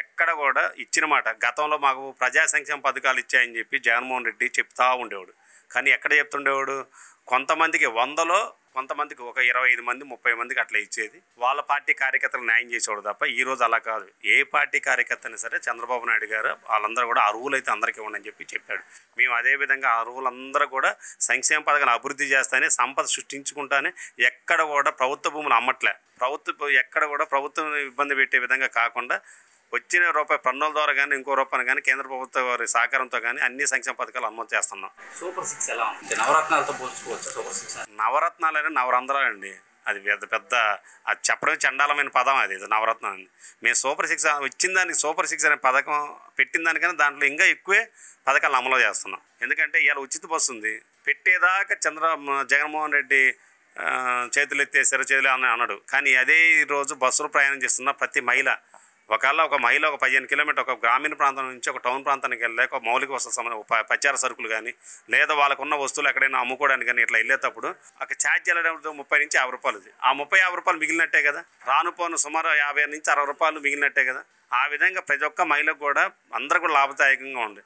ఎక్కడ కూడా ఇచ్చిన మాట గతంలో మాకు ప్రజా సంక్షేమ పథకాలు ఇచ్చాయని చెప్పి జగన్మోహన్ రెడ్డి చెప్తా ఉండేవాడు. కానీ ఎక్కడ చెప్తుండేవాడు, కొంతమందికి 100లో కొంతమందికి ఒక 25 మంది 30 మందికి అట్లా ఇచ్చేది. వాళ్ళ పార్టీ కార్యకర్తలు న్యాయం చేసేవాడు తప్ప ఈరోజు అలా కాదు. ఏ పార్టీ కార్యకర్తని సరే చంద్రబాబు నాయుడు గారు వాళ్ళందరూ కూడా అర్హులైతే అందరికీ ఇవ్వండి చెప్పి చెప్పాడు. మేము అదేవిధంగా అర్హులందరూ కూడా సంక్షేమ పథకాన్ని అభివృద్ధి చేస్తానే, సంపద సృష్టించుకుంటానే, ఎక్కడ కూడా ప్రభుత్వ భూములు అమ్మట్లే. ఎక్కడ కూడా ప్రభుత్వం ఇబ్బంది పెట్టే విధంగా కాకుండా వచ్చిన రూపాయి పన్నుల ద్వారా కానీ ఇంకో రూపాయలు కానీ కేంద్ర ప్రభుత్వ వారి సహకారంతో కానీ అన్ని సంక్షేమ పథకాలు అమలు చేస్తున్నాం. సూపర్ 6 ఎలా ఉంది? నవరత్నాలతో పోల్చుకోవచ్చు సూపర్ 6? నవరత్నాలైనా నవరంధ్రాలండి. అది పెద్ద అది చెప్పడమే చండాలమైన పదం. అది నవరత్నం అండి. మేము సూపర్ 6 వచ్చిన దానికి సూపర్ 6 అనే పథకం పెట్టిన దానికన్నా దాంట్లో ఇంకా ఎక్కువే పథకాలు అమలు చేస్తున్నాం. ఎందుకంటే ఇవాళ ఉచిత బస్సు ఉంది. పెట్టేదాకా జగన్మోహన్ రెడ్డి చేతులు ఎత్తేసారు చేతులు అని అన్నాడు. కానీ అదే ఈరోజు బస్సులో ప్రయాణం చేస్తున్న ప్రతి మహిళ, ఒకవేళ ఒక మహిళ ఒక 15 కిలోమీటర్ ఒక గ్రామీణ ప్రాంతం నుంచి ఒక టౌన్ ప్రాంతానికి వెళ్ళలేక ఒక మౌలిక వసతులు పచార సరుకులు కానీ లేదా వాళ్ళకున్న వస్తువులు ఎక్కడైనా అమ్ముకోవడానికి కానీ ఇట్లా వెళ్ళేటప్పుడు అక్కడ ఛార్జ్ వెళ్ళడం 30 నుంచి 50 రూపాయలు. ఆ 30-50 రూపాయలు మిగిలినట్టే కదా. రాను పోను సుమారు 50 నుంచి 60 రూపాయలు మిగిలినట్టే కదా. ఆ విధంగా ప్రతి ఒక్క మహిళకు కూడా అందరూ కూడా లాభదాయకంగా ఉంది.